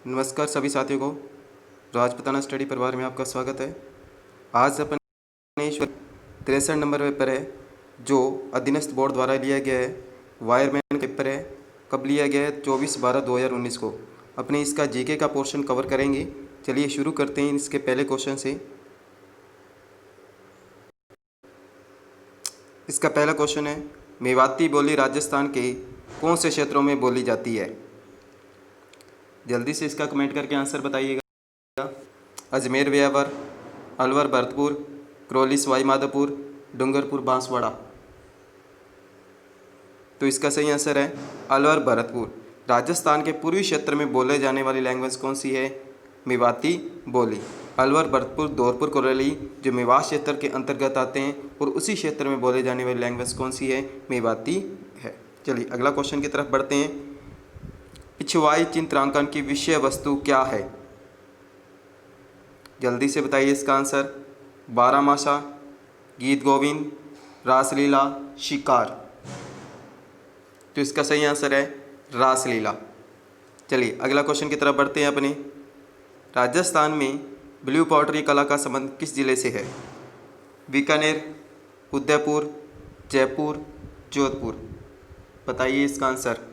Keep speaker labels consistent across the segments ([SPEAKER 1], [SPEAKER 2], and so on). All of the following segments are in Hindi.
[SPEAKER 1] नमस्कार सभी साथियों को। राजपूताना स्टडी परिवार में आपका स्वागत है। आज अपन 63 नंबर पेपर है जो अधीनस्थ बोर्ड द्वारा लिया गया है। वायरमैन पेपर है। कब लिया गया है? 24/12/2019 को। अपने इसका जीके का पोर्शन कवर करेंगे। चलिए शुरू करते हैं इसके पहले क्वेश्चन से। इसका पहला क्वेश्चन है, मेवाती बोली राजस्थान के कौन से क्षेत्रों में बोली जाती है? जल्दी से इसका कमेंट करके आंसर बताइएगा। अजमेर ब्यावर, अलवर भरतपुर, करौली सवाई माधोपुर, डूंगरपुर बांसवाड़ा। तो इसका सही आंसर है अलवर भरतपुर। राजस्थान के पूर्वी क्षेत्र में बोले जाने वाली लैंग्वेज कौन सी है? मेवाती बोली। अलवर भरतपुर धौलपुर करौली जो मेवात क्षेत्र के अंतर्गत आते हैं और उसी क्षेत्र में बोले जाने वाली लैंग्वेज कौन सी है? मेवाती है। चलिए अगला क्वेश्चन की तरफ बढ़ते हैं। पिछवाई चित्रांकन की विषय वस्तु क्या है? जल्दी से बताइए इसका आंसर। बारामासा, गीत गोविंद, रासलीला, शिकार। तो इसका सही आंसर है रासलीला। चलिए अगला क्वेश्चन की तरफ बढ़ते हैं अपने। राजस्थान में ब्लू पॉटरी कला का संबंध किस जिले से है? बीकानेर, उदयपुर, जयपुर, जोधपुर। बताइए इसका आंसर।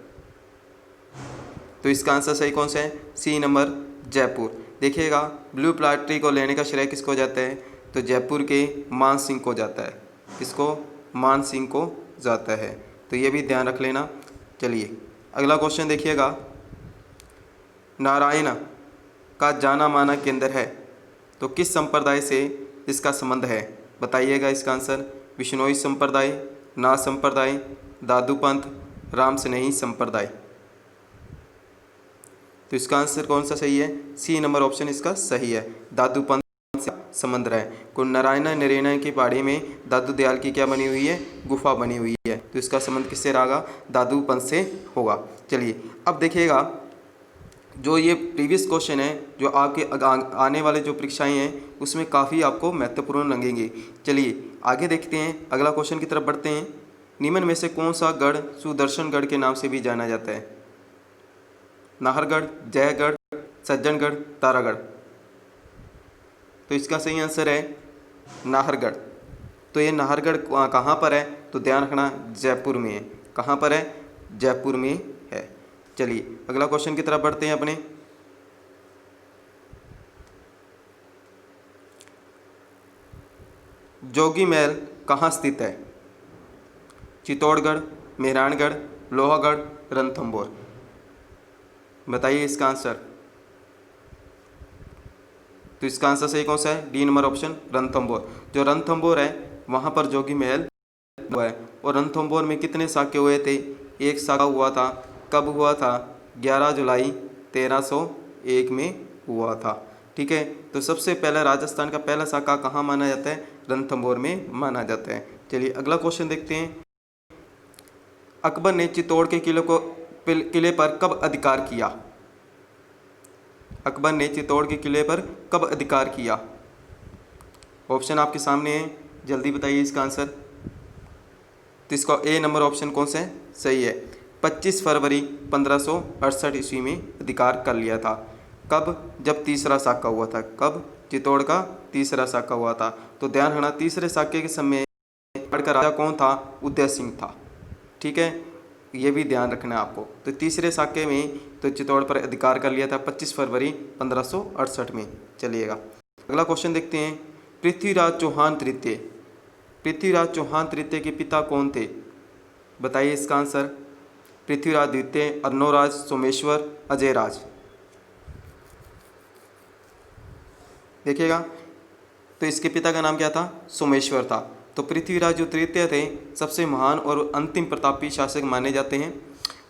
[SPEAKER 1] तो इसका आंसर सही कौन सा है? C number Jaipur. देखिएगा ब्लू पॉटरी को लेने का श्रेय किसको जाता है? तो जयपुर के मान सिंह को जाता है। किसको? मान सिंह को जाता है। तो ये भी ध्यान रख लेना। चलिए अगला क्वेश्चन देखिएगा। नारायण का जाना माना केंद्र है तो किस संप्रदाय से इसका संबंध है? बताइएगा इसका आंसर। विश्नोई संप्रदाय, नाथ संप्रदाय, दादू पंथ, राम स्नेही संप्रदाय। तो इसका आंसर कौन सा सही है? सी नंबर ऑप्शन इसका सही है। दादू पंथ से संबंध रहा है। को नारायण की पहाड़ी में दादू दयाल की क्या बनी हुई है? गुफा बनी हुई है। तो इसका संबंध किससे रहा? दादू पंथ से होगा। चलिए अब देखिएगा जो ये प्रीवियस क्वेश्चन है जो आपके आने वाले जो परीक्षाएं हैं उसमें काफ़ी आपको महत्वपूर्ण लगेंगे। चलिए आगे देखते हैं, अगला क्वेश्चन की तरफ बढ़ते हैं। निम्न में से कौन सा गढ़ सुदर्शनगढ़ के नाम से भी जाना जाता है? नाहरगढ़, जयगढ़, सज्जनगढ़, तारागढ़। तो इसका सही आंसर है नाहरगढ़। तो ये नाहरगढ़ कहाँ पर है? तो ध्यान रखना जयपुर में है। कहाँ पर है? जयपुर में है। चलिए अगला क्वेश्चन की तरफ बढ़ते हैं अपने। जोगी महल कहाँ स्थित है? चित्तौड़गढ़, मेहरानगढ़, लोहागढ़, रणथंभौर। बताइए इसका आंसर। तो इसका आंसर सही कौन सा है? D number option Ranthambore. जो रणथंभौर है वहाँ पर जोगी महल हुआ है। और रणथंभौर में कितने साके हुए थे? एक साका हुआ था। कब हुआ था? 11 जुलाई 1301 में हुआ था। ठीक है। तो सबसे पहला राजस्थान का पहला साका कहाँ माना जाता है? रणथंभौर में माना जाता है। चलिए अगला क्वेश्चन देखते हैं। अकबर ने चित्तौड़ के किले पर कब अधिकार किया? अकबर ने चित्तौड़ के किले पर कब अधिकार किया? ऑप्शन आपके सामने है, जल्दी बताइए इसका आंसर। तो इसका ए नंबर ऑप्शन कौन सा है? सही है। 25 फरवरी 1568 ईस्वी में अधिकार कर लिया था। कब? जब तीसरा साका हुआ था। कब? चित्तौड़ का तीसरा साका हुआ था। तो ध्यान रखना तीसरे साके के समय का राजा कौन था? उदय सिंह था। ठीक है, ये भी ध्यान रखना है आपको। तो तीसरे साके में तो चित्तौड़ पर अधिकार कर लिया था 25 फरवरी 1568 में। चलिएगा अगला क्वेश्चन देखते हैं। पृथ्वीराज चौहान तृतीय, पृथ्वीराज चौहान तृतीय के पिता कौन थे? बताइए इसका आंसर। पृथ्वीराज द्वितीय, अर्नोराज, सोमेश्वर, अजयराज। देखिएगा तो इसके पिता का नाम क्या था? सोमेश्वर था। तो पृथ्वीराज जो तृतीय थे सबसे महान और अंतिम प्रतापी शासक माने जाते हैं।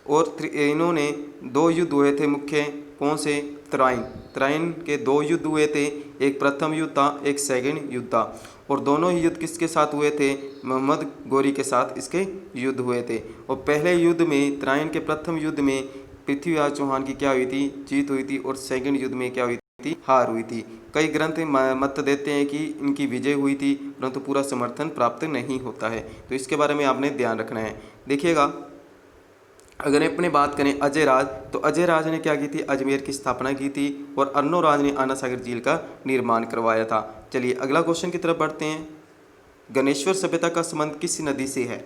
[SPEAKER 1] और इन्होंने 2 युद्ध हुए थे मुख्य। कौन से? तराइन के 2 युद्ध हुए थे। एक प्रथम युद्ध था, एक सेकंड युद्ध था। और दोनों ही युद्ध किसके साथ हुए थे? मोहम्मद गोरी के साथ इसके युद्ध हुए थे। और पहले युद्ध में, तराइन के प्रथम युद्ध में पृथ्वीराज चौहान की क्या हुई थी? जीत हुई थी। और सेकंड युद्ध में क्या हुई थी? हार हुई थी। कई ग्रंथ मत देते हैं कि इनकी विजय हुई थी, परंतु पूरा समर्थन प्राप्त नहीं होता है। तो इसके बारे में आपने ध्यान रखना है। देखिएगा अगर अपने बात करें अजय राज, तो अजय राज ने क्या की थी, अजमेर की स्थापना की थी और अर्नोराज ने आना सागर झील का निर्माण करवाया था। चलिए अगला क्वेश्चन की तरफ बढ़ते हैं। गणेश्वर सभ्यता का संबंध किस नदी से है?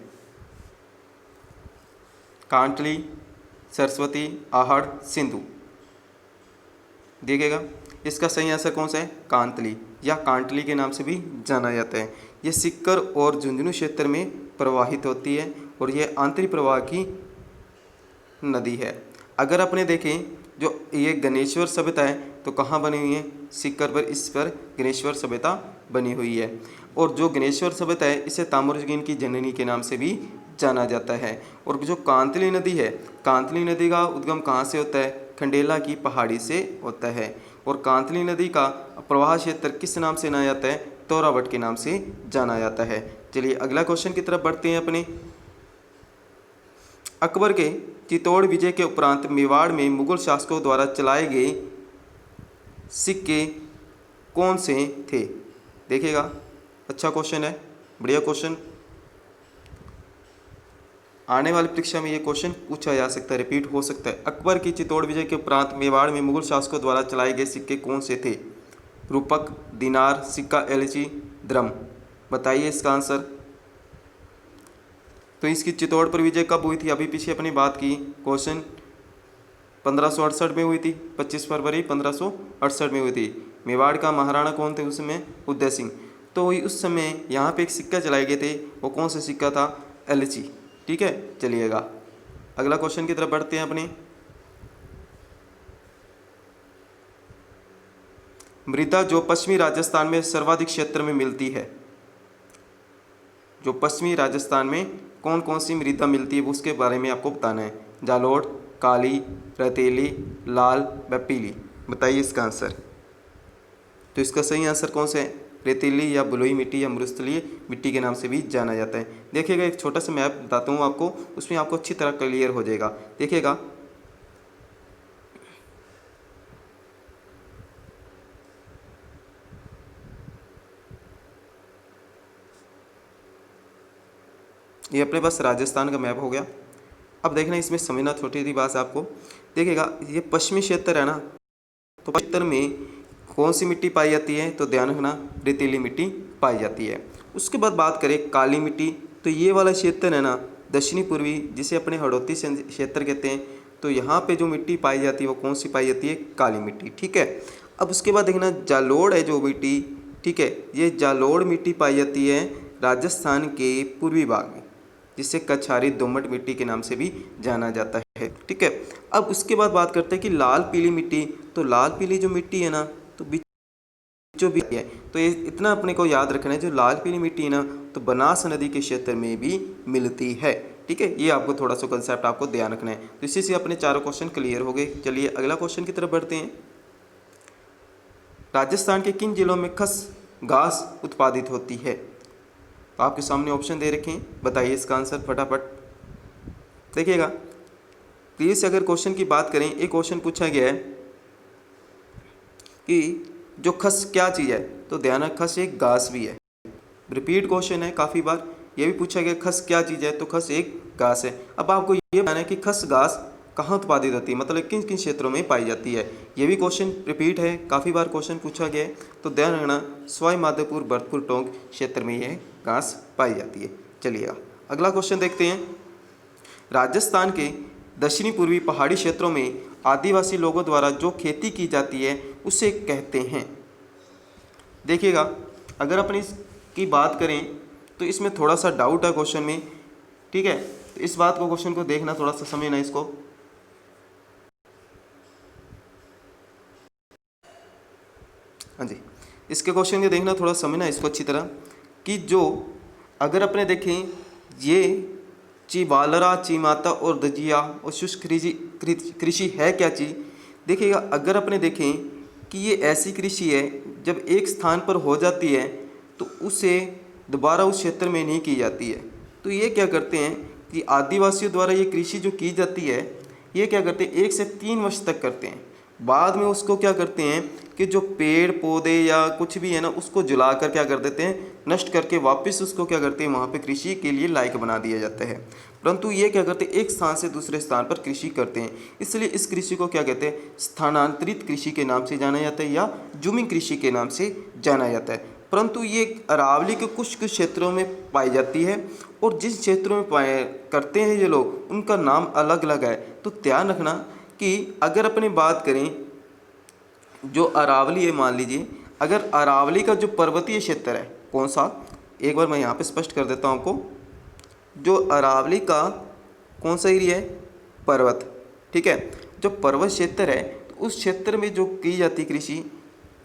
[SPEAKER 1] कांटली, सरस्वती, आहड़, सिंधु। देखिएगा इसका सही आंसर कौन सा है, कांतली या कांटली के नाम से भी जाना जाता है। ये सिक्कर और झुंझुनू क्षेत्र में प्रवाहित होती है और ये आंतरिक प्रवाह की नदी है। अगर अपने देखें जो ये गणेश्वर सभ्यता है तो कहाँ बनी हुई है, सिक्कर पर, इस पर गणेश्वर सभ्यता बनी हुई है। और जो गणेश्वर सभ्यता है इसे ताम्रलिप्त की जननी के नाम से भी जाना जाता है। और जो कांतली नदी है, कांतली नदी का उद्गम कहाँ से होता है, खंडेला की पहाड़ी से होता है। और कांतली नदी का प्रवाह क्षेत्र किस नाम से जाना जाता है, तोरावट के नाम से जाना जाता है। चलिए अगला क्वेश्चन की तरफ बढ़ते हैं अपने। अकबर के चित्तौड़ विजय के उपरांत मेवाड़ में मुगल शासकों द्वारा चलाए गए सिक्के कौन से थे? देखिएगा अच्छा क्वेश्चन है, बढ़िया क्वेश्चन, आने वाली परीक्षा में ये क्वेश्चन पूछा जा सकता है, रिपीट हो सकता है। अकबर की चित्तौड़ विजय के उपरांत मेवाड़ में मुगल शासकों द्वारा चलाए गए सिक्के कौन से थे? रूपक, दिनार, सिक्का एलची, द्रम। बताइए इसका आंसर। तो इसकी चित्तौड़ पर विजय कब हुई थी? अभी पीछे अपनी बात की, क्वेश्चन 1568 में हुई थी, 25 फरवरी 1568 में हुई थी। मेवाड़ का महाराणा कौन थे उस समय? उदय सिंह। तो उस समय यहाँ पे एक सिक्का चलाए गए थे, वो कौन सा सिक्का था? एलची। ठीक है, चलिएगा अगला क्वेश्चन की तरफ बढ़ते हैं अपने। मृदा जो पश्चिमी राजस्थान में सर्वाधिक क्षेत्र में मिलती है, जो पश्चिमी राजस्थान में कौन कौन सी मृदा मिलती है उसके बारे में आपको बताना है। जालोर, काली, रेतीली, लाल व पीली। बताइए इसका आंसर। तो इसका सही आंसर कौन सा है? रेतीली या बलुई मिट्टी या मरुस्थलीय मिट्टी के नाम से भी जाना जाता है। देखिएगा एक छोटा सा मैप बताता हूँ आपको, उसमें आपको अच्छी तरह क्लियर हो जाएगा। देखिएगा ये अपने पास राजस्थान का मैप हो गया। अब देखना इसमें समझना छोटी सी बात आपको। देखिएगा ये पश्चिमी क्षेत्र है ना, तो क्षेत्र में कौन सी मिट्टी पाई जाती है? तो ध्यान रखना रेतीली मिट्टी पाई जाती है। उसके बाद बात करें काली मिट्टी, तो ये वाला क्षेत्र है ना दक्षिणी पूर्वी, जिसे अपने हड़ौती क्षेत्र कहते हैं। तो यहाँ पे जो मिट्टी पाई जाती है वो कौन सी पाई जाती है? काली मिट्टी। ठीक है, अब उसके बाद देखना जालोड़ है जो मिट्टी, ठीक है, ये जालोड़ मिट्टी पाई जाती है राजस्थान के पूर्वी भाग में, जिसे कछारी दोमट मिट्टी के नाम से भी जाना जाता है। ठीक है, अब उसके बाद बात करते हैं कि लाल पीली मिट्टी, तो लाल पीली जो मिट्टी है ना तो जो भी है, तो ये इतना अपने को याद रखना है, जो लाल पीली मिट्टी है ना तो बनास नदी के क्षेत्र में भी मिलती है। ठीक है, ये आपको थोड़ा सा कंसेप्ट आपको ध्यान रखना है। तो इसी से अपने चारों क्वेश्चन क्लियर हो गए। चलिए अगला क्वेश्चन की तरफ बढ़ते हैं। राजस्थान के किन जिलों में खस घास उत्पादित होती है? तो आपके सामने ऑप्शन दे रखे हैं, बताइए इसका आंसर फटाफट। देखिएगा प्लीज, अगर क्वेश्चन की बात करें, एक क्वेश्चन पूछा गया है कि जो खस क्या चीज़ है, तो ध्यान रख खस एक घास भी है। रिपीट क्वेश्चन है काफ़ी बार, ये भी पूछा गया खस क्या चीज़ है, तो खस एक घास है। अब आपको ये बताना है कि खस घास कहाँ उत्पादित होती है, मतलब किन किन क्षेत्रों में पाई जाती है। ये भी क्वेश्चन रिपीट है, काफ़ी बार क्वेश्चन पूछा गया है। तो ध्यान रखना सवाई माधोपुर, भरतपुर, टोंक क्षेत्र में यह घास पाई जाती है। चलिए अगला क्वेश्चन देखते हैं। राजस्थान के दक्षिणी पूर्वी पहाड़ी क्षेत्रों में आदिवासी लोगों द्वारा जो खेती की जाती है उसे कहते हैं। देखिएगा अगर अपनी इसकी बात करें तो इसमें थोड़ा सा डाउट है क्वेश्चन में। ठीक है, तो इस बात को, क्वेश्चन को देखना, थोड़ा सा समझना इसको। हाँ जी, इसके क्वेश्चन को देखना, थोड़ा समझना इसको अच्छी तरह, कि जो अगर अपने देखें ये चिवालरा, चिमाता और दजिया और शुष्क कृषि है क्या चीज़। देखिएगा अगर अपने देखें कि ये ऐसी कृषि है जब एक स्थान पर हो जाती है तो उसे दोबारा उस क्षेत्र में नहीं की जाती है। तो ये क्या करते हैं कि आदिवासियों द्वारा ये कृषि जो की जाती है, ये क्या करते हैं 1 से 3 वर्ष तक करते हैं। बाद में उसको क्या करते हैं कि जो पेड़ पौधे या कुछ भी है ना, उसको जलाकर क्या कर देते हैं, नष्ट करके वापस उसको क्या करते हैं, वहाँ पे कृषि के लिए लायक बना दिया जाता है। परंतु ये क्या करते हैं, एक स्थान से दूसरे स्थान पर कृषि करते हैं, इसलिए इस कृषि को क्या कहते हैं, स्थानांतरित कृषि के नाम से जाना जाता है या जूमिंग कृषि के नाम से जाना जाता है। परंतु ये अरावली के कुछ कुछ क्षेत्रों में पाई जाती है, और जिस क्षेत्रों में पाए करते हैं ये लोग, उनका नाम अलग अलग है। तो ध्यान रखना कि अगर अपनी बात करें जो अरावली है, मान लीजिए अगर अरावली का जो पर्वतीय क्षेत्र है कौन सा, एक बार मैं यहाँ पे स्पष्ट कर देता हूँ आपको। जो अरावली का कौन सा एरिया है, पर्वत, ठीक है। जो पर्वत क्षेत्र है तो उस क्षेत्र में जो की जाती कृषि,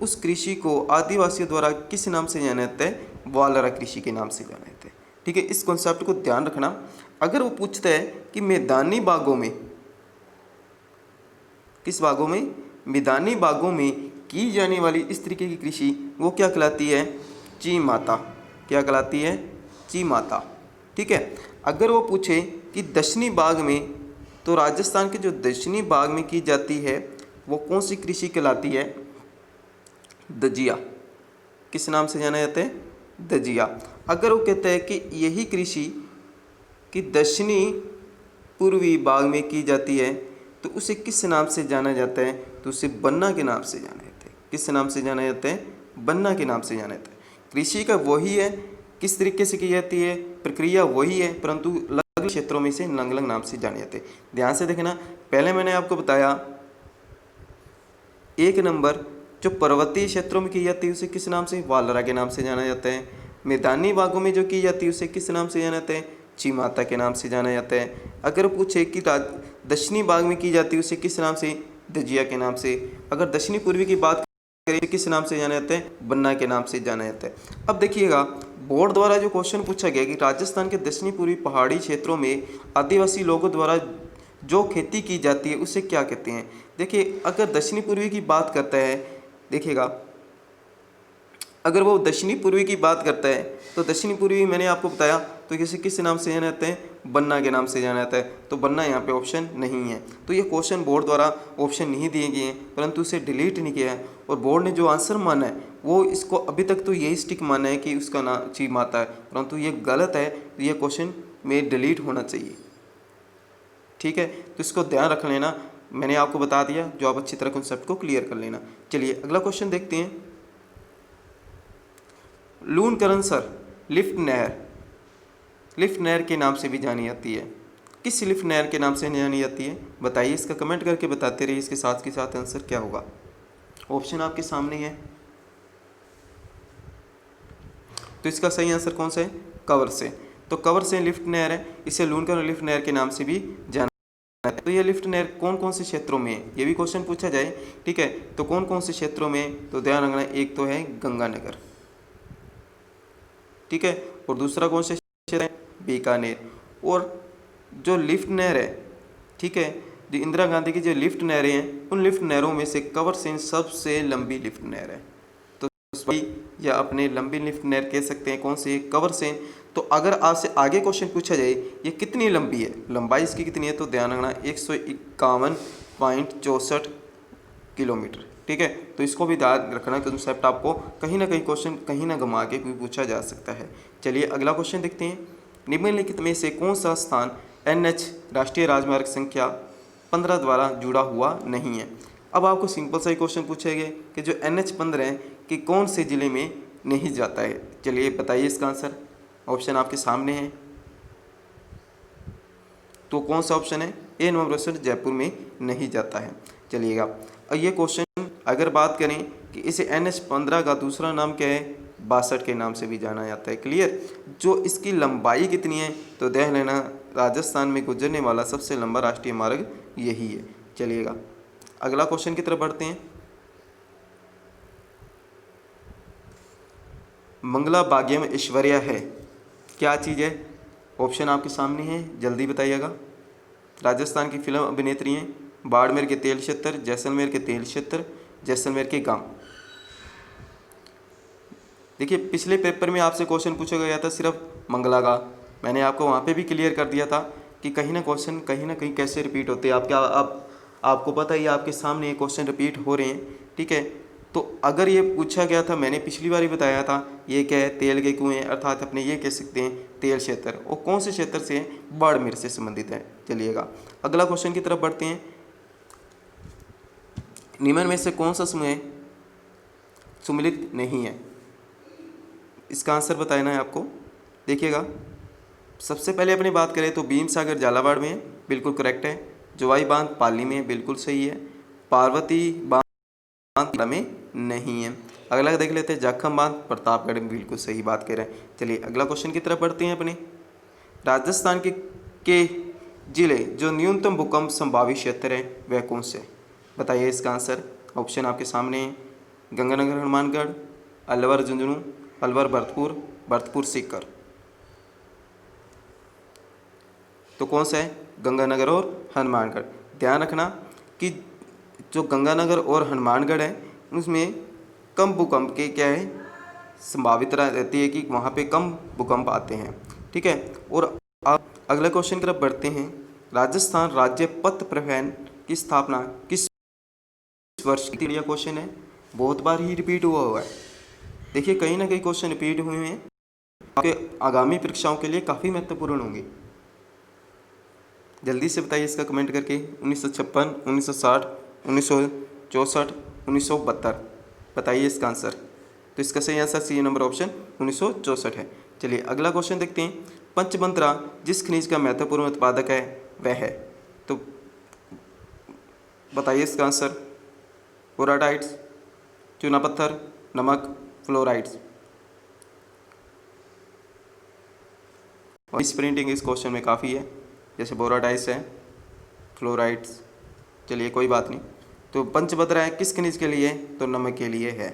[SPEAKER 1] उस कृषि को आदिवासियों द्वारा किस नाम से जाना जाता है, वालरा कृषि के नाम से जाना जाता है, ठीक है। इस कॉन्सेप्ट को ध्यान रखना। अगर वो पूछता है कि मैदानी बागों में, किस बागों में, मैदानी बागों में की जाने वाली इस तरीके की कृषि वो क्या कहलाती है, ची माता, क्या कहलाती है, ची माता, ठीक है। अगर वो पूछे कि दक्षिणी बाग में, तो राजस्थान के जो दक्षिणी बाग में की जाती है वो कौन सी कृषि कहलाती है, दजिया, किस नाम से जाना जाता है, दजिया। अगर वो कहता है कि यही कृषि कि दक्षिणी पूर्वी बाग में की जाती है तो उसे किस नाम से जाना जाता है, तो उसे बन्ना के नाम से जाना जाता है। किस नाम से जाना जाता है, बन्ना के नाम से जाना जाता है। कृषि का वही है, किस तरीके से की जाती है, प्रक्रिया वही है, परंतु अलग अलग क्षेत्रों में से अलग अलग नाम से जाने जाते हैं। ध्यान से देखना, पहले मैंने आपको बताया एक नंबर जो पर्वतीय क्षेत्रों में की जाती है उसे किस नाम से, वालरा के नाम से जाना जाता है। मैदानी बागों में जो की जाती है उसे किस नाम से जाना जाता है, ची माता के नाम से जाना जाता है। अगर पूछे कि दक्षिणी बाग में की जाती है उसे किस नाम से, दजिया के नाम से। अगर दक्षिणी पूर्वी की बात करें किस नाम से जाना जाता है, बन्ना के नाम से जाना जाता है। अब देखिएगा, बोर्ड द्वारा जो क्वेश्चन पूछा गया कि राजस्थान के दक्षिणी पूर्वी पहाड़ी क्षेत्रों में आदिवासी लोगों द्वारा जो खेती की जाती है उसे क्या कहते हैं। देखिए, अगर दक्षिणी पूर्वी की बात करता है, देखिएगा अगर वो दक्षिणी पूर्वी की बात करता है तो दक्षिणी पूर्वी मैंने आपको बताया तो किसे किस नाम से जाना जाता है, बन्ना के नाम से जाना जाता है। तो बन्ना यहाँ पे ऑप्शन नहीं है। तो ये क्वेश्चन बोर्ड द्वारा ऑप्शन नहीं दिए गए हैं, परंतु उसे डिलीट नहीं किया है, और बोर्ड ने जो आंसर माना है वो इसको अभी तक तो यही स्टिक माना है कि उसका नाम ची माता है, परंतु ये गलत है। तो ये क्वेश्चन में डिलीट होना चाहिए, ठीक है। तो इसको ध्यान रख लेना, मैंने आपको बता दिया, जो आप अच्छी तरह कॉन्सेप्ट को क्लियर कर लेना। चलिए अगला क्वेश्चन देखते हैं। लूनकरनसर लिफ्ट नहर, लिफ्ट नहर के नाम से भी जानी जाती है, किस लिफ्ट नहर के नाम से जानी जाती है, बताइए। इसका कमेंट करके बताते रहिए, इसके साथ के साथ आंसर क्या होगा। ऑप्शन आपके सामने है, तो इसका सही आंसर कौन सा है, कवर से। तो कवर से लिफ्ट नहर है, इसे लूनकर लिफ्ट नहर के नाम से भी जाना जाता है। तो ये लिफ्ट नहर कौन कौन से क्षेत्रों में है, ये भी क्वेश्चन पूछा जाए, ठीक है। तो कौन कौन से क्षेत्रों में, तो ध्यान रखना, एक तो है गंगानगर, ठीक है, और दूसरा कौन से क्षेत्र है, बीकानेर। और जो लिफ्ट नहर है, ठीक है, जो इंदिरा गांधी की जो लिफ्ट नहरें हैं, उन लिफ्ट नहरों में से कवर सेन सबसे लंबी लिफ्ट नहर है। तो या अपने लंबी लिफ्ट नहर कह सकते हैं, कौन सी, कवर सेन। तो अगर आपसे आगे क्वेश्चन पूछा जाए ये कितनी लंबी है, लंबाई इसकी कितनी है, तो ध्यान रखना 151.64 किलोमीटर, ठीक है। तो इसको भी याद रखना, कंसेप्ट आपको कहीं ना कहीं क्वेश्चन कहीं ना घुमा के भी पूछा जा सकता है। चलिए अगला क्वेश्चन देखते हैं। निम्नलिखित में से कौन सा स्थान NH राष्ट्रीय राजमार्ग संख्या 15 द्वारा जुड़ा हुआ नहीं है। अब आपको सिंपल सा ही क्वेश्चन पूछेंगे कि जो NH 15 है कि कौन से ज़िले में नहीं जाता है। चलिए बताइए इसका आंसर, ऑप्शन आपके सामने है। तो कौन सा ऑप्शन है, ए नंबर ऑप्शन जयपुर में नहीं जाता है। चलिएगा, और ये क्वेश्चन अगर बात करें कि इसे NH 15 का दूसरा नाम क्या है, 62 के नाम से भी जाना जाता है। क्लियर। जो इसकी लंबाई कितनी है, तो देख लेना, राजस्थान में गुजरने वाला सबसे लंबा राष्ट्रीय मार्ग यही है। चलिएगा अगला क्वेश्चन की तरफ बढ़ते हैं। मंगला भाग्यम ऐश्वर्या है, क्या चीज़ है, ऑप्शन आपके सामने है, जल्दी बताइएगा। राजस्थान की फिल्म अभिनेत्री हैं, बाड़मेर के तेल क्षेत्र, जैसलमेर के तेल क्षेत्र, जैसलमेर के गांव। देखिए पिछले पेपर में आपसे क्वेश्चन पूछा गया था सिर्फ मंगला का, मैंने आपको वहाँ पे भी क्लियर कर दिया था कि कहीं ना क्वेश्चन कहीं ना कहीं कैसे रिपीट होते हैं। आप क्या, आप आपको पता ही है, आपके सामने ये क्वेश्चन रिपीट हो रहे हैं, ठीक है। तो अगर ये पूछा गया था, मैंने पिछली बार ही बताया था, ये क्या है, तेल के कुएं, अर्थात अपने ये कह सकते हैं तेल क्षेत्र, और कौन से क्षेत्र से है, बाड़मेर से संबंधित है। चलिएगा अगला क्वेश्चन की तरफ बढ़ते हैं। निम्न में से कौन सा समूह सम्मिलित नहीं है, इसका आंसर बताना है आपको। देखिएगा, सबसे पहले अपनी बात करें तो भीम सागर झालावाड़ में है, बिल्कुल करेक्ट है। जोवाई बांध पाली में, बिल्कुल सही है। पार्वती बांध में नहीं है। अगला देख लेते हैं, जाखम बांध प्रतापगढ़ में, बिल्कुल सही बात कह रहे हैं। चलिए अगला क्वेश्चन की तरफ बढ़ते हैं अपने। राजस्थान के जिले जो न्यूनतम भूकंप संभावित क्षेत्र है वह कौन से, बताइए इसका आंसर। ऑप्शन आपके सामने है, गंगानगर हनुमानगढ़, अलवर झुंझुनू, अलवर भरतपुर, भरतपुर सीकर। तो कौन सा है, गंगानगर और हनुमानगढ़। ध्यान रखना कि जो गंगानगर और हनुमानगढ़ है उसमें कम भूकंप के क्या है, संभावित रहती है कि वहाँ पे कम भूकंप आते हैं, ठीक है। और आप अगले क्वेश्चन की तरफ बढ़ते हैं। राजस्थान राज्य पथ परिवहन की स्थापना किस वर्ष की, यह क्वेश्चन है, बहुत बार ही रिपीट हुआ है। देखिए कहीं ना कहीं क्वेश्चन रिपीट हुए हैं, आपके आगामी परीक्षाओं के लिए काफ़ी महत्वपूर्ण होंगे। जल्दी से बताइए इसका कमेंट करके। 1956, 1960, 1964, 1972, बताइए इसका आंसर। तो इसका सही आंसर सी नंबर ऑप्शन 1964 है। चलिए अगला क्वेश्चन देखते हैं। पंचतंत्रा जिस खनिज का महत्वपूर्ण उत्पादक है वह है, तो बताइए इसका आंसर। बोराटाइट्स, चूना पत्थर, नमक, फ्लोराइड्स। इस प्रिंटिंग इस क्वेश्चन में काफ़ी है, जैसे बोराटाइट्स है, फ्लोराइड्स। चलिए कोई बात नहीं। तो पंचभद्रा है किस खनिज के लिए, तो नमक के लिए है,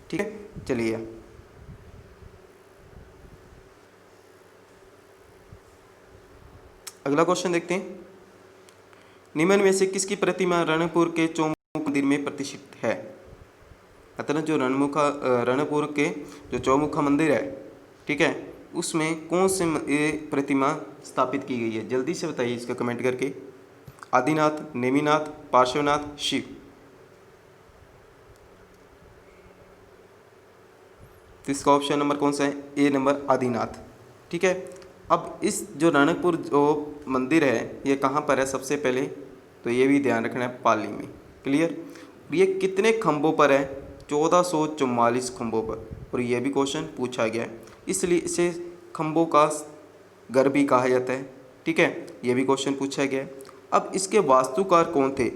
[SPEAKER 1] ठीक है। चलिए अगला क्वेश्चन देखते हैं। निम्न में से किसकी प्रतिमा रणपुर के चौमुख मंदिर में प्रतिष्ठित है, अतः जो रणपुर के जो चौमुखा मंदिर है, ठीक है, उसमें कौन से ये प्रतिमा स्थापित की गई है, जल्दी से बताइए इसका कमेंट करके। आदिनाथ, नेमिनाथ, पार्श्वनाथ, शिव। तो इसका ऑप्शन नंबर कौन सा है, ए नंबर आदिनाथ, ठीक है। अब इस जो रणकपुर जो मंदिर है ये कहाँ पर है, सबसे पहले तो ये भी ध्यान रखना है, पाली में, क्लियर। ये कितने खंभों पर है, 1444 खंभों पर, और ये भी क्वेश्चन पूछा गया है, इसलिए इसे खंभों का घर भी कहा जाता है, ठीक है। ये भी क्वेश्चन पूछा गया है। अब इसके वास्तुकार कौन थे,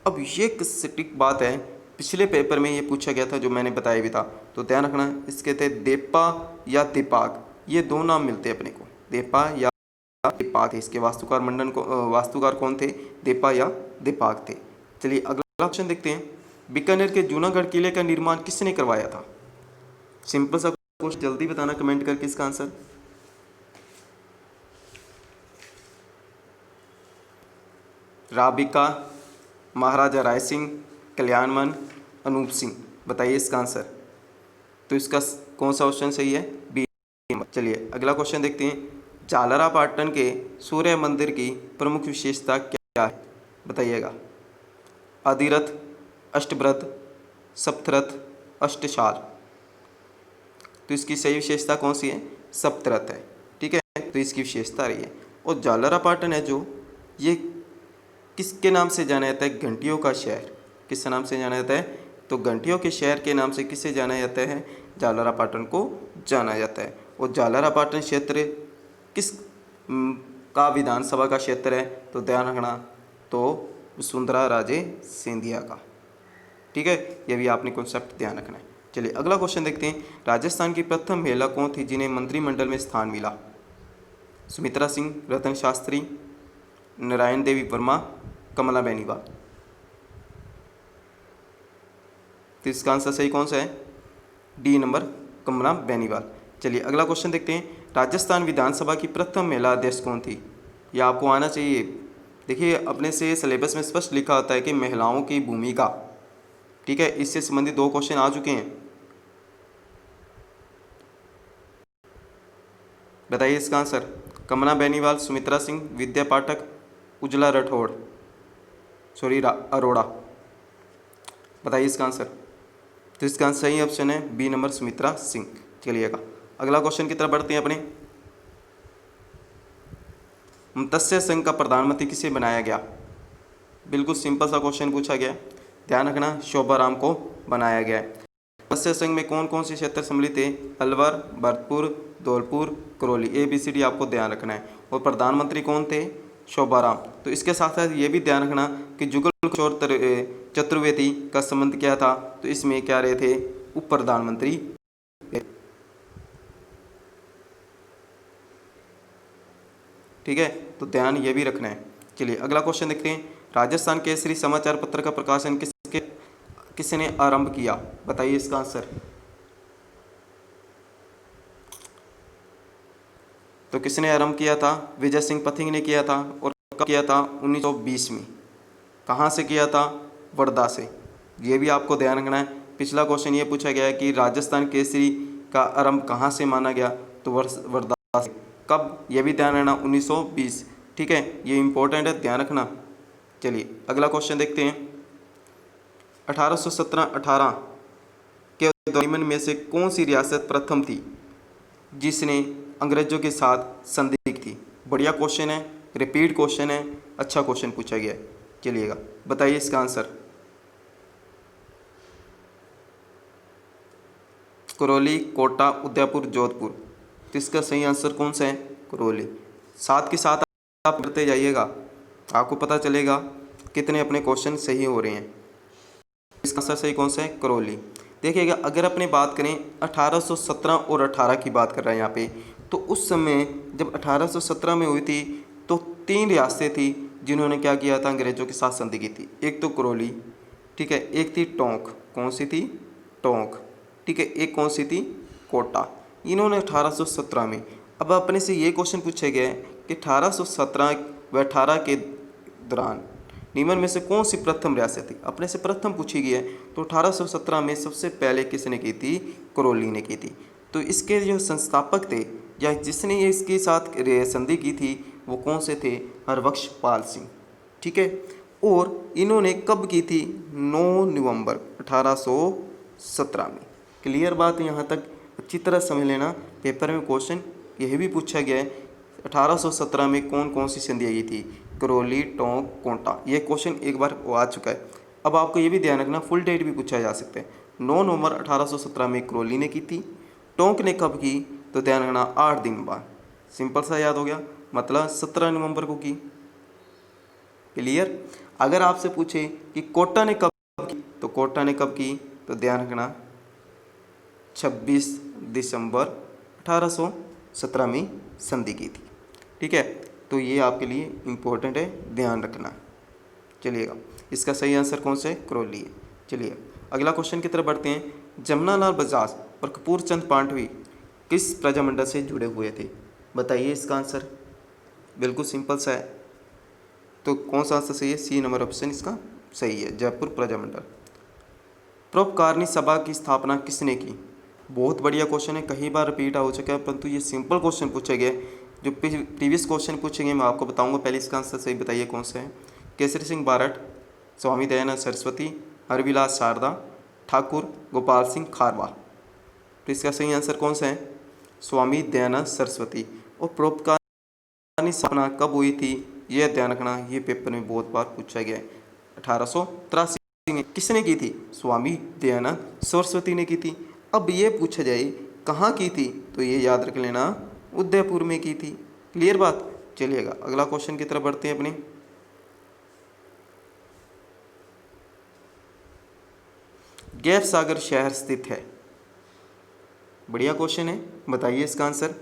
[SPEAKER 1] अब ये सटीक बात है, पिछले पेपर में ये पूछा गया था जो मैंने बताया भी था, तो ध्यान रखना इसके थे देप्पा या दीपाक, ये दो नाम मिलते हैं अपने को, देप्पा या दीपाक थे। इसके वास्तुकार कौन थे, देप्पा या दीपाक थे। चलिए अगला ऑप्शन देखते हैं। बीकानेर के जूनागढ़ किले का निर्माण किसने करवाया था, सिंपल सा क्वेश्चन, जल्दी बताना कमेंट करके इसका आंसर। राबिका, महाराजा राय सिंह, कल्याणमल, अनूप सिंह, बताइए इसका आंसर। तो इसका कौन सा ऑप्शन सही है, बी। चलिए अगला क्वेश्चन देखते हैं। झालरा पाटन के सूर्य मंदिर की प्रमुख विशेषता क्या है, बताइएगा। आदिरथ, अष्टव्रत, सप्तरथ, अष्टशाल। तो इसकी सही विशेषता कौन सी है, सप्तरथ है, ठीक है। तो इसकी विशेषता रही है। और झालरा पाटन है जो, ये किसके नाम से जाना जाता है, घंटियों का शहर, किस नाम से जाना जाता है, तो घंटियों के शहर के नाम से किसे जाना जाता है, झालरा पाटन को जाना जाता है। और झालरा पाटन क्षेत्र किस का विधानसभा का क्षेत्र है, तो ध्यान रखना, तो वसुंधरा राजे सिंधिया का, ठीक है। ये भी आपने कॉन्सेप्ट ध्यान रखना है। चलिए अगला क्वेश्चन देखते हैं। राजस्थान की प्रथम महिला कौन थी जिन्हें मंत्रिमंडल में स्थान मिला, सुमित्रा सिंह, रतन शास्त्री, नारायण देवी वर्मा, कमला बेनीवाल। तो इसका आंसर सही कौन सा है, डी नंबर, कमला बेनीवाल। चलिए अगला क्वेश्चन देखते हैं। राजस्थान विधानसभा की प्रथम महिला अध्यक्ष कौन थी, यह आपको आना चाहिए। देखिए अपने से सिलेबस में स्पष्ट लिखा होता है कि महिलाओं की भूमिका, ठीक है, इससे संबंधित 2 क्वेश्चन आ चुके हैं, बताइए इसका आंसर। कमला बेनीवाल, सुमित्रा सिंह, विद्या पाठक, उजला राठौड़। सॉरी अरोड़ा। बताइए इसका आंसर। तो इसका आंसर सही ऑप्शन है बी नंबर सुमित्रा सिंह। चलिएगा अगला क्वेश्चन की तरफ बढ़ते हैं अपने। मत्स्य संघ का प्रधानमंत्री किसे बनाया गया? बिल्कुल सिंपल सा क्वेश्चन पूछा गया, ध्यान रखना, शोभाराम को बनाया गया है। मत्स्य संघ में कौन कौन से क्षेत्र सम्मिलित थे? अलवर, भरतपुर, धौलपुर, करौली। ABCD आपको ध्यान रखना है। और प्रधानमंत्री कौन थे? शोभाराम। तो इसके साथ साथ ये भी ध्यान रखना कि जुगल किशोर चतुर्वेदी का संबंध क्या था? तो इसमें क्या रहे थे? उप प्रधानमंत्री। ठीक है, तो ध्यान ये भी रखना है। चलिए अगला क्वेश्चन देखते हैं। राजस्थान केसरी समाचार पत्र का प्रकाशन किसने आरंभ किया? बताइए इसका आंसर। तो किसने आरंभ किया था? विजय सिंह पथिक ने किया था। और कब किया था? 1920 में। कहाँ से किया था? वर्धा से। ये भी आपको ध्यान रखना है। पिछला क्वेश्चन ये पूछा गया है कि राजस्थान केसरी का आरंभ कहाँ से माना गया? तो वर्धा से। कब? ये भी ध्यान रखना, 1920। ठीक है, ये इंपॉर्टेंट है, ध्यान रखना। चलिए अगला क्वेश्चन देखते हैं। 1817-18 के नियमन में से कौन सी रियासत प्रथम थी जिसने अंग्रेजों के साथ संधि की थी? बढ़िया क्वेश्चन है, रिपीट क्वेश्चन है, अच्छा क्वेश्चन पूछा गया है। चलिएगा बताइए इसका आंसर। करौली, कोटा, उदयपुर, जोधपुर। तो इसका सही आंसर कौन सा है? करौली। साथ के साथ आप करते जाइएगा, आपको पता चलेगा कितने अपने क्वेश्चन सही हो रहे हैं। इसका आंसर सही कौन सा है? करौली। देखिएगा अगर अपने बात करें 1817 और 18 की बात कर रहे हैं यहाँ पे, तो उस समय जब 1817 में हुई थी तो 3 रियासतें थी जिन्होंने क्या किया था? अंग्रेजों के साथ संधि की थी। एक तो करौली, ठीक है, एक थी टोंक। कौन सी थी? टोंक। ठीक है, एक कौन सी थी? कोटा। इन्होंने 1817 में। अब अपने से ये क्वेश्चन पूछे गए कि 1817 व 18 के दौरान निम्न में से कौन सी प्रथम रियासत थी? अपने से प्रथम पूछी गई है, तो 1817 में सबसे पहले किसने की थी? करौली ने की थी। तो इसके जो संस्थापक थे या जिसने ये इसके साथ संधि की थी वो कौन से थे? हरबख्श पाल सिंह। ठीक है, और इन्होंने कब की थी? 9 नवंबर 1817 में। क्लियर बात? यहाँ तक अच्छी तरह समझ लेना, पेपर में क्वेश्चन यह भी पूछा गया है 1817 में कौन कौन सी संधि आई थी? करौली, टोंक, कोटा। ये क्वेश्चन एक बार आ चुका है। अब आपको ये भी ध्यान रखना, फुल डेट भी पूछा जा सकता है। 9 नवंबर 1817 में करौली ने की थी। टोंक ने कब की? तो ध्यान रखना 8 दिन बाद। सिंपल सा याद हो गया, मतलब 17 नवंबर को की। क्लियर? अगर आपसे पूछे कि कोटा ने कब की, तो कोटा ने कब की? तो ध्यान रखना 26 दिसंबर 1817 में संधि की थी। ठीक है, तो ये आपके लिए इम्पोर्टेंट है, ध्यान रखना। चलिएगा इसका सही आंसर कौन सा है? करौली है। चलिए अगला क्वेश्चन की तरफ बढ़ते हैं। जमुनालाल बजाज और कपूर चंद पांडवी किस प्रजामंडल से जुड़े हुए थे? बताइए इसका आंसर। बिल्कुल सिंपल सा है, तो कौन सा आंसर सही है? सी नंबर ऑप्शन इसका सही है, जयपुर प्रजामंडल। परोपकारिणी सभा की स्थापना किसने की? बहुत बढ़िया क्वेश्चन है, कई बार रिपीट हो चुका है, परंतु ये सिंपल क्वेश्चन पूछे गए। जो प्रीवियस क्वेश्चन पूछेंगे मैं आपको बताऊंगा, पहले इसका आंसर सही बताइए कौन सा है। केसरी सिंह बारठ, स्वामी दयानंद सरस्वती, हरविलास शारदा, ठाकुर गोपाल सिंह खारवा। तो इसका सही आंसर कौन सा है? स्वामी दयानंद सरस्वती। और परोपकारिणी स्थापना कब हुई थी? यह ध्यान रखना, ये पेपर में बहुत बार पूछा गया है। 1883 में। किसने की थी? स्वामी दयानंद सरस्वती ने की थी। अब ये पूछा जाए कहाँ की थी, तो ये याद रख लेना, उदयपुर में की थी। क्लियर बात? चलिएगा अगला क्वेश्चन की तरफ बढ़ते हैं अपने। गैफ सागर शहर स्थित है? बढ़िया क्वेश्चन है, बताइए इसका आंसर।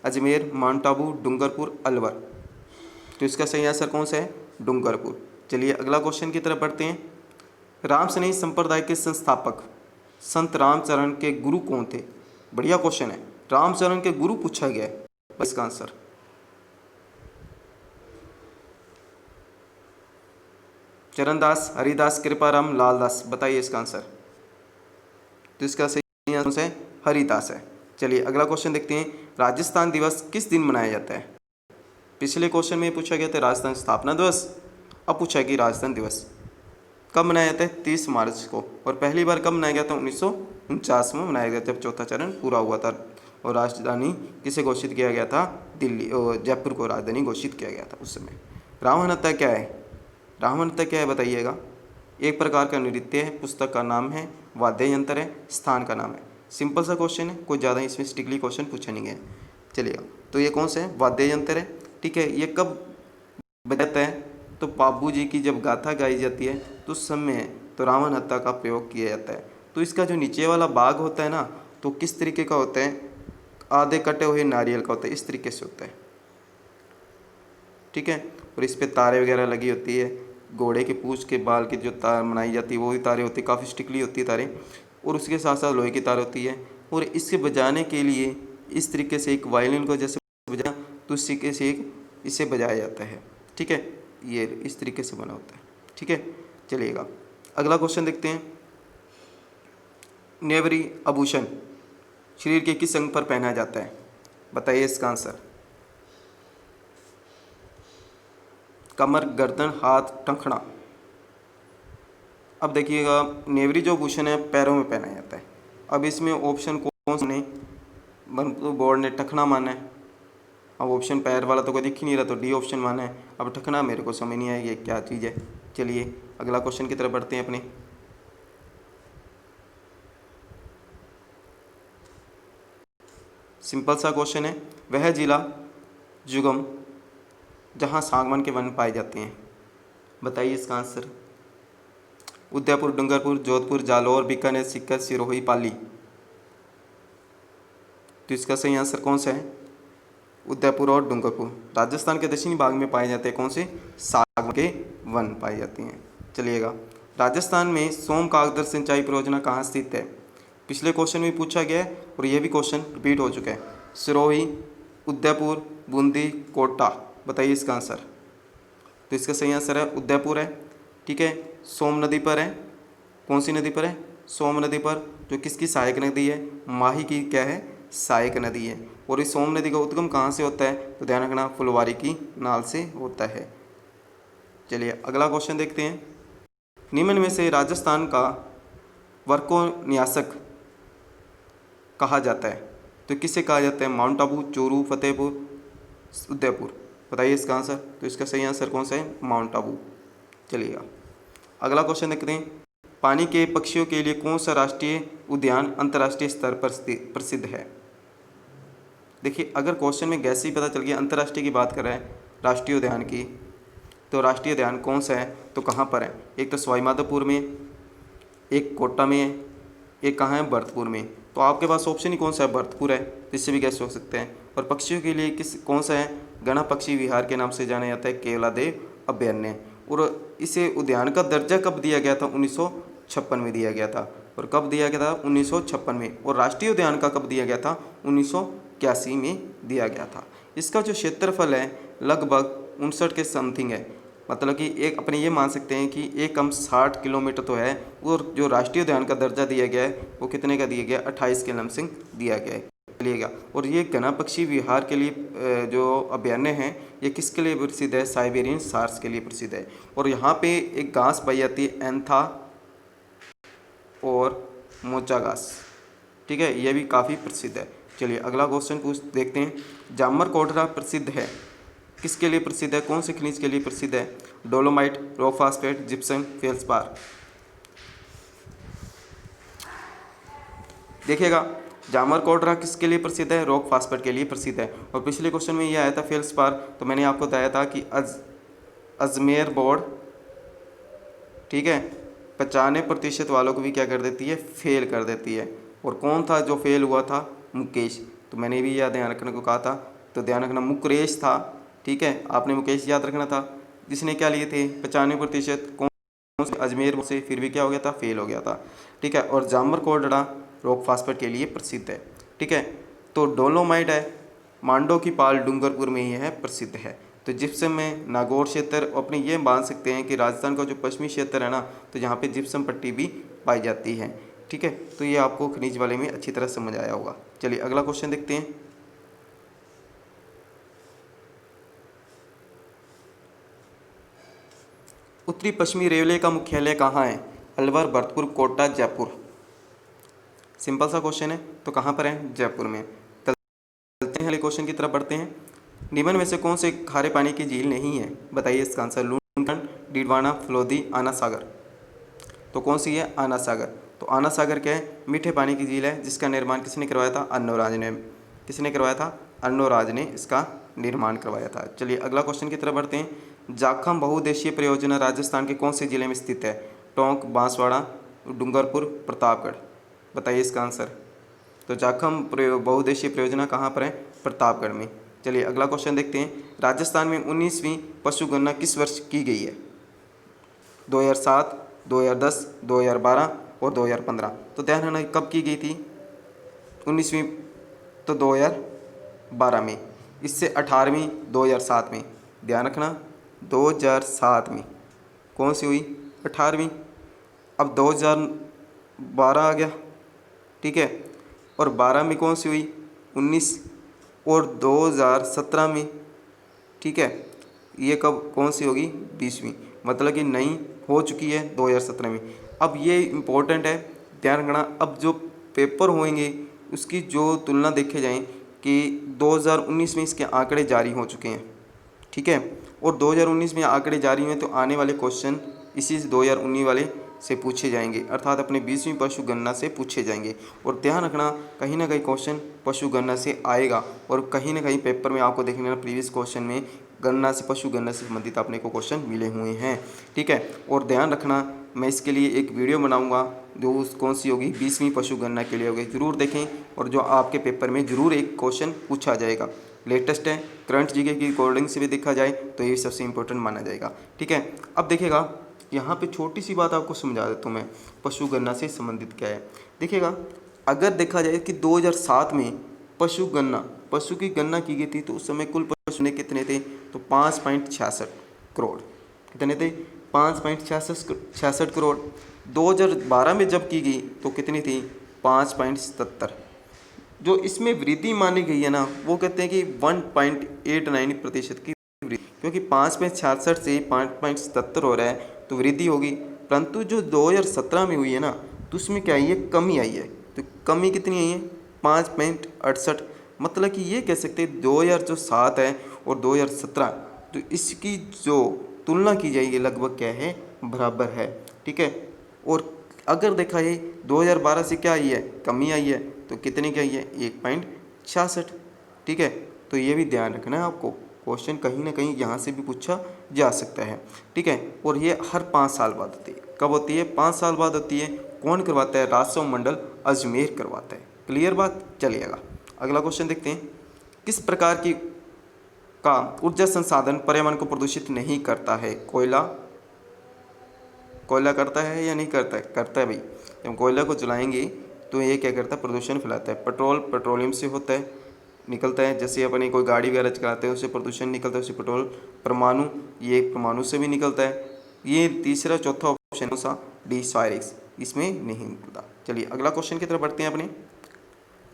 [SPEAKER 1] अजमेर, माउंट आबू, डूंगरपुर, अलवर। तो इसका सही आंसर कौन सा है? डूंगरपुर। चलिए अगला क्वेश्चन की तरफ बढ़ते हैं। रामसनेही संप्रदाय के संस्थापक संत रामचरण के गुरु कौन थे? बढ़िया क्वेश्चन है, रामचरण के गुरु पूछा गया है। इसका आंसर चरणदास, हरिदास, कृपाराम, लालदास। बताइए इसका आंसर। तो इसका सही आंसर है हरिदास है। चलिए अगला क्वेश्चन देखते हैं। राजस्थान दिवस किस दिन मनाया जाता है? पिछले क्वेश्चन में पूछा गया था राजस्थान स्थापना दिवस, अब पूछा है कि राजस्थान दिवस कब मनाया जाता है? 30 मार्च को। और पहली बार कब मनाया गया था? 1949 में मनाया गया, जब चौथा चरण पूरा हुआ था। और राजधानी किसे घोषित किया गया था? दिल्ली, जयपुर को राजधानी घोषित किया गया था उस समय। रावण हत्या क्या है? रावण हत्या क्या है बताइएगा? एक प्रकार का नृत्य है, पुस्तक का नाम है, वाद्य यंत्र है, स्थान का नाम है। सिंपल सा क्वेश्चन है, कोई ज़्यादा इसमें स्ट्रिक्टली क्वेश्चन पूछा नहीं गया। चलिएगा, तो ये कौन सा है? वाद्य यंत्र है। ठीक है, ये कब बजाता है? तो बाबू जी की जब गाथा गाई जाती है तो उस समय तो रावण हत्या का प्रयोग किया जाता है। तो इसका जो नीचे वाला भाग होता है ना, तो किस तरीके का होता है? आधे कटे हुए नारियल का होता है, इस तरीके से होता है। ठीक है, और इस पे तारे वगैरह लगी होती है, घोड़े के पूंछ के बाल की जो तार बनाई जाती है वो भी तारे होती है, काफ़ी स्टिकली होती है तारे, और उसके साथ साथ लोहे की तार होती है। और इससे बजाने के लिए इस तरीके से एक वायलिन को जैसे बजा, तो इस तरीके से एक इसे बजाया जाता है। ठीक है, ये इस तरीके से बना होता है। ठीक है, चलिएगा अगला क्वेश्चन देखते हैं। नेवरी आभूषण शरीर के किस अंग पर पहना जाता है? बताइए इसका आंसर। कमर, गर्दन, हाथ, टखना। अब देखिएगा, नेवरी जो आभूषण है पैरों में पहना जाता है। अब इसमें ऑप्शन कौन से ने बोर्ड ने टखना माना है। अब ऑप्शन पैर वाला तो कोई दिख ही नहीं रहा, तो डी ऑप्शन माना है। अब टखना मेरे को समझ नहीं आएगी ये क्या चीज़ है। चलिए अगला क्वेश्चन की तरफ बढ़ते हैं अपने। सिंपल सा क्वेश्चन है, वह जिला जुगम जहाँ सागवान के वन पाए जाते हैं। बताइए इसका आंसर। उदयपुर, डूंगरपुर, जोधपुर, जालौर, बीकानेर, सीकर, सिरोही, पाली। तो इसका सही आंसर कौन सा है? उदयपुर और डूंगरपुर राजस्थान के दक्षिणी भाग में पाए जाते हैं। कौन से? सागवान के वन पाए जाते हैं। चलिएगा, राजस्थान में सोमकागदर सिंचाई परियोजना कहाँ स्थित है? पिछले क्वेश्चन में पूछा गया है और यह भी क्वेश्चन रिपीट हो चुका है। सिरोही, उदयपुर, बूंदी, कोटा। बताइए इसका आंसर। तो इसका सही आंसर है उदयपुर है। ठीक है, सोम नदी पर है। कौन सी नदी पर है? सोम नदी पर, जो किसकी सहायक नदी है? माही की क्या है? सहायक नदी है। और इस सोम नदी का उद्गम कहाँ से होता है? तो ध्यान रखना, फुलवारी की नाल से होता है। चलिए अगला क्वेश्चन देखते हैं। निम्न में से राजस्थान का वर्कोन्यासक कहा जाता है, तो किसे कहा जाता है? माउंट आबू, चूरू, फतेहपुर, उदयपुर। बताइए इसका आंसर। तो इसका सही आंसर कौन सा है? माउंट आबू। चलिएगा अगला क्वेश्चन देखते हैं। पानी के पक्षियों के लिए कौन सा राष्ट्रीय उद्यान अंतर्राष्ट्रीय स्तर पर प्रसिद्ध है? देखिए, अगर क्वेश्चन में गैस ही पता चल गया अंतर्राष्ट्रीय की बात कर रहा है राष्ट्रीय उद्यान की, तो राष्ट्रीय उद्यान कौन सा है? तो कहाँ पर है? एक तो सवाई माधोपुर में, एक कोटा में है, एक कहाँ है? भरतपुर में। तो आपके पास ऑप्शन ही कौन सा है? भरतपुर है, तो इससे भी गैस हो सकते हैं। और पक्षियों के लिए कौन सा है? गणा पक्षी विहार के नाम से जाना जाता है, केवलादेव अभयारण्य। और इसे उद्यान का दर्जा कब दिया गया था? 1956 में दिया गया था। और कब दिया गया था? 1956 में। और राष्ट्रीय उद्यान का कब दिया गया था? 1981 में दिया गया था। इसका जो क्षेत्रफल है लगभग 59 के समथिंग है। मतलब कि एक अपने ये मान सकते हैं कि एक कम 60 किलोमीटर तो है। और जो राष्ट्रीय उद्यान का दर्जा दिया गया है वो कितने का दिया गया? 28 के लमसम दिया गया है। चलिएगा, और ये घना पक्षी विहार के लिए जो अभयारण्य है ये किसके लिए प्रसिद्ध है? साइबेरियन सार्स के लिए प्रसिद्ध है। और यहाँ पे एक घास पाई जाती है, एंथा और मोचा घास। ठीक है, ये भी काफ़ी प्रसिद्ध है। चलिए अगला क्वेश्चन देखते हैं। जामर कोटरा प्रसिद्ध है, किसके लिए प्रसिद्ध है? कौन से खनिज के लिए प्रसिद्ध है? Dolomite, rock phosphate, gypsum, feldspar. देखिएगा, जामर कोटरा किसके लिए प्रसिद्ध है? रॉक फास्फेट के लिए प्रसिद्ध है। और पिछले क्वेश्चन में ये आया था फेल्सपार, तो मैंने आपको बताया था कि अजमेर बोर्ड, ठीक है, 95% वालों को भी क्या कर देती है? फेल कर देती है। और कौन था जो फेल हुआ था? मुकेश। तो मैंने भी याद ध्यान रखने को कहा था, तो ध्यान रखना मुकरेश था। ठीक है, आपने मुकेश याद रखना था, जिसने क्या लिए थे? 95%। कौन से? अजमेर से, फिर भी क्या हो गया था? फेल हो गया था। ठीक है, और जामर कोटड़ा रॉक फास्फेट के लिए प्रसिद्ध है। ठीक है, तो डोलोमाइट है, मांडो की पाल डूंगरपुर में ही है, प्रसिद्ध है। तो जिप्सम में नागौर क्षेत्र, अपने ये मान सकते हैं कि राजस्थान का जो पश्चिमी क्षेत्र है ना, तो यहाँ पे जिप्सम पट्टी भी पाई जाती है। ठीक है, तो ये आपको खनिज वाले में अच्छी तरह समझ आया होगा। चलिए अगला क्वेश्चन देखते हैं। उत्तरी पश्चिमी रेलवे का मुख्यालय कहाँ है? अलवर, भरतपुर, कोटा, जयपुर। सिंपल सा क्वेश्चन है, तो कहाँ पर है? जयपुर में। चलते हैं अगले क्वेश्चन की तरफ बढ़ते हैं। निम्न में से कौन से खारे पानी की झील नहीं है? बताइए इसका आंसर। लूणखंड, डीडवाना, फलोदी, आना सागर। तो कौन सी है? आना सागर। तो आना सागर क्या है? मीठे पानी की झील है, जिसका निर्माण किसने करवाया था? अन्नोराज ने। किसने करवाया था? अन्नोराज ने इसका निर्माण करवाया था। चलिए अगला क्वेश्चन की तरफ बढ़ते हैं। जाखम बहुउद्देशीय परियोजना राजस्थान के कौन से जिले में स्थित है? टोंक, बांसवाड़ा, डूंगरपुर, प्रतापगढ़। बताइए इसका आंसर। तो जाखम बहुउद्देशीय परियोजना कहाँ पर है? प्रतापगढ़ में। चलिए अगला क्वेश्चन देखते हैं। राजस्थान में 19वीं पशु गणना किस वर्ष की गई है? 2007, 2010, 2012 और 2015। तो ध्यान रखना कब की गई थी? 19वीं तो 2012 में। इससे 18वीं 2007 में। ध्यान रखना 2007 में कौन सी हुई? 18वीं। अब 2012 आ गया, ठीक है, और 12 में कौन सी हुई? 19, और 2017 में, ठीक है। ये कब कौन सी होगी? 20वीं। मतलब कि नई हो चुकी है 2017 में। अब ये इम्पोर्टेंट है, ध्यान रखना। अब जो पेपर होंगे उसकी जो तुलना देखे जाएं कि 2019 में इसके आंकड़े जारी हो चुके हैं, ठीक है, और 2019 में आंकड़े जारी हुए, तो आने वाले क्वेश्चन इसी 2019 वाले से पूछे जाएंगे, अर्थात अपने 20वीं पशु गणना से पूछे जाएंगे। और ध्यान रखना कहीं ना कहीं क्वेश्चन पशु गणना से आएगा, और कहीं ना कहीं पेपर में आपको देखने में प्रीवियस क्वेश्चन में गणना से, पशु गणना से संबंधित अपने को क्वेश्चन मिले हुए हैं, ठीक है। और ध्यान रखना मैं इसके लिए एक वीडियो बनाऊंगा जो कौन सी होगी? 20वीं पशु गणना के लिए होगी, ज़रूर देखें। और जो आपके पेपर में ज़रूर एक क्वेश्चन पूछा जाएगा, लेटेस्ट है, करंट जीके की अकॉर्डिंग से भी देखा जाए तो ये सबसे इंपॉर्टेंट माना जाएगा, ठीक है। अब देखिएगा यहाँ पे छोटी सी बात आपको समझा देता हूँ मैं, पशु गणना से संबंधित क्या है। देखिएगा अगर देखा जाए कि 2007 में पशु की गणना की गई थी, तो उस समय कुल पशु ने कितने थे? तो 5.66 करोड़। कितने थे? 5.66 करोड़। 2012 में जब की गई तो कितनी थी? 5.77। जो इसमें वृद्धि मानी गई है ना, वो कहते हैं कि 1.89% की वृद्धि, क्योंकि 5.66 से 5.77 हो रहा है तो वृद्धि होगी। परंतु जो 2017 में हुई है ना, तो उसमें क्या आई है? कमी आई है। तो कमी कितनी आई है? 5.68। मतलब कि ये कह सकते हैं 2007 है और 2017, तो इसकी जो तुलना की जाएगी लगभग क्या है? बराबर है, ठीक है। और अगर देखा जाए 2012 से क्या आई है? कमी आई है। तो कितने की आई है? 1.66, ठीक है। तो ये भी ध्यान रखना है आपको, क्वेश्चन कहीं ना कहीं यहाँ से भी पूछा जा सकता है, ठीक है। और ये हर 5 साल बाद होती है। कब होती है? 5 साल बाद होती है। कौन करवाता है? राजस्व मंडल अजमेर करवाता है। क्लियर बात? चलिएगा अगला क्वेश्चन देखते हैं। किस प्रकार की का ऊर्जा संसाधन पर्यावरण को प्रदूषित नहीं करता है? कोयला करता है या नहीं करता है? करता है भाई। जब कोयला को जलाएंगे तो ये क्या करता है? प्रदूषण फैलाता है। पेट्रोलियम से होता है, निकलता है। जैसे अपनी कोई गाड़ी वगैरह चलाते हैं उससे प्रदूषण निकलता है, उससे पेट्रोल। परमाणु, ये परमाणु से भी निकलता है। ये तीसरा चौथा ऑप्शन कौन सा? डी साइरिस, इसमें नहीं निकलता। चलिए अगला क्वेश्चन की तरफ बढ़ते हैं अपने।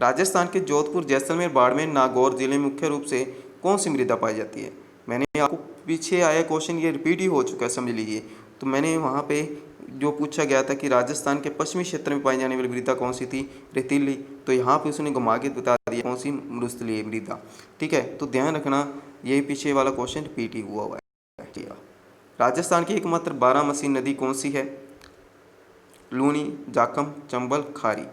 [SPEAKER 1] राजस्थान के जोधपुर, जैसलमेर, बाड़मेर, नागौर जिले में मुख्य रूप से कौन सी मृदा पाई जाती है? मैंने आपको पीछे आया क्वेश्चन, ये रिपीट ही हो चुका है, समझ लीजिए। तो मैंने वहाँ पे जो पूछा गया था कि राजस्थान के पश्चिमी क्षेत्र में पाई जाने वाली मृदा कौन सी थी? रेतीली। तो यहाँ पे उसने घुमा के बता दिया कौन सी? मरुस्थलीय मृदा, ठीक है। तो ध्यान रखना ये पीछे वाला क्वेश्चन रिपीट ही हुआ है। राजस्थान की एकमात्र बारामसी नदी कौन सी है? लूनी, जाखम, चंबल, खारी।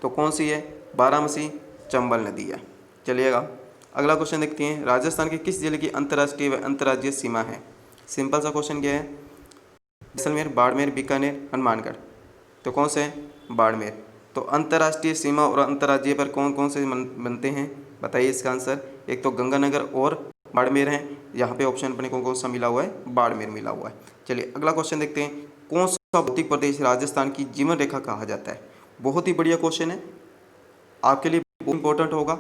[SPEAKER 1] तो कौन सी है? बारामसी चंबल नदी है। चलिएगा अगला क्वेश्चन देखते हैं। राजस्थान के किस जिले की अंतर्राष्ट्रीय व अंतर्राज्यीय सीमा है? सिंपल सा क्वेश्चन क्या है? जैसलमेर, बाड़मेर, बीकानेर, हनुमानगढ़। तो कौन से है? बाड़मेर। तो अंतर्राष्ट्रीय सीमा और अंतर्राज्यीय पर कौन कौन से बनते हैं? बताइए इसका आंसर। एक तो गंगानगर और बाड़मेर हैं। यहाँ पे ऑप्शन अपने को कौन सा मिला हुआ है? बाड़मेर मिला हुआ है। चलिए अगला क्वेश्चन देखते हैं। कौन सा भौतिक प्रदेश राजस्थान की जीवन रेखा कहा जाता है? बहुत ही बढ़िया क्वेश्चन है, आपके लिए बहुत इंपॉर्टेंट होगा।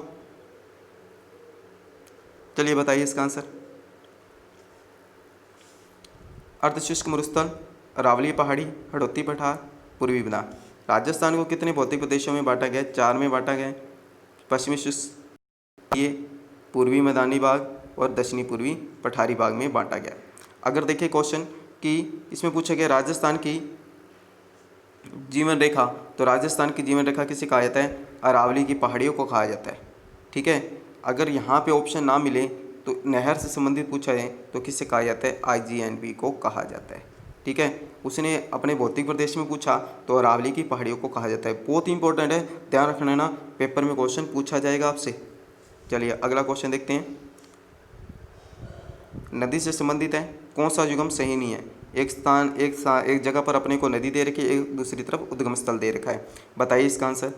[SPEAKER 1] चलिए बताइए इसका आंसर। अर्धशुष्क मरुस्थल, अरावली पहाड़ी, हड़ौती पठार, पूर्वी मैदान। राजस्थान को कितने भौतिक प्रदेशों में बांटा गया है? 4 में बांटा गया है। पश्चिमी शुष्क, पूर्वी मैदानी भाग, और दक्षिणी पूर्वी पठारी भाग में बांटा गया। अगर देखें क्वेश्चन कि इसमें पूछा गया राजस्थान की जीवन रेखा, तो राजस्थान की जीवन रेखा किसे कहा जाता है? अरावली की पहाड़ियों को कहा जाता है। ठीक है, अगर यहाँ पे ऑप्शन ना मिले तो नहर से संबंधित पूछा है तो किससे कहा जाता है? IGNB को कहा जाता है। ठीक है, उसने अपने भौतिक प्रदेश में पूछा तो अरावली की पहाड़ियों को कहा जाता है। बहुत ही इंपॉर्टेंट है, ध्यान रखना है ना, पेपर में क्वेश्चन पूछा जाएगा आपसे। चलिए अगला क्वेश्चन देखते हैं। नदी से संबंधित है, कौन सा युग्म सही नहीं है? एक जगह पर अपने को नदी दे रखी है, एक दूसरी तरफ उद्गम स्थल दे रखा है। बताइए इसका आंसर।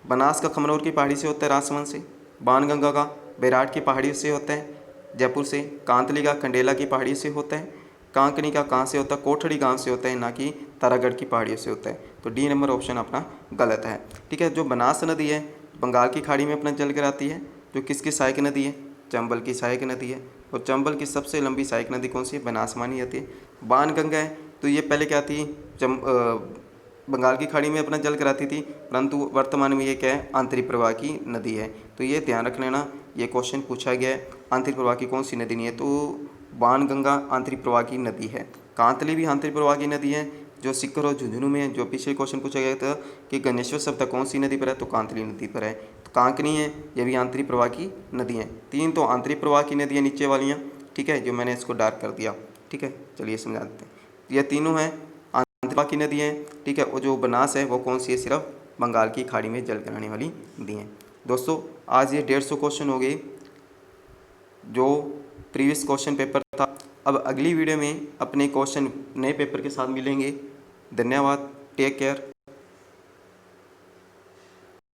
[SPEAKER 1] बनास का खमनौर की पहाड़ी से होता है राजसमंद से, बाणगंगा का बैराट की पहाड़ी से होता है जयपुर से, कांतली का कंडेला की पहाड़ी से होता है, कांकनी का कहाँ से होता है? कोठड़ी गांव से होता है, ना कि तारागढ़ की पहाड़ियों से होता है। तो डी नंबर ऑप्शन अपना गलत है। ठीक है, जो बनास नदी है बंगाल की खाड़ी में अपना जल गिराती है, जो किसकी सहायक नदी है? चंबल की सहायक नदी है। और चंबल की सबसे लंबी सहायक नदी कौन सी है? बनास मानी जाती है। बाणगंगा है तो ये पहले क्या थी? बंगाल की खाड़ी में अपना जल कराती थी, परंतु वर्तमान में ये क्या है? आंतरिक प्रवाह की नदी है। तो ये ध्यान रख लेना, ये क्वेश्चन पूछा गया है आंतरिक प्रवाह की कौन सी नदी नहीं है, तो बाणगंगा आंतरिक प्रवाह की नदी है। कांतली भी आंतरिक प्रवाह की नदी है जो सीकर और झुंझुनू में है। जो पिछले क्वेश्चन पूछा गया था कि गणेश्वर शब्द कौन सी नदी पर है, तो कांतली नदी पर है। तो कांकनी है, ये भी आंतरिक प्रवाह की नदी है। तीन तो आंतरिक प्रवाह की नदी है नीचे वालियाँ। ठीक है, जो मैंने इसको डार्क कर दिया। ठीक है, चलिए समझा देते हैं। ये तीनों हैं आंतरिक प्रवाह की नदी है। ठीक है, और जो बनास है वो कौन सी है? सिर्फ बंगाल की खाड़ी में जल कराने वाली नदी है। दोस्तों आज ये 150 क्वेश्चन हो गए जो प्रीवियस क्वेश्चन पेपर था। अब अगली वीडियो में अपने क्वेश्चन नए पेपर के साथ मिलेंगे। धन्यवाद, टेक केयर।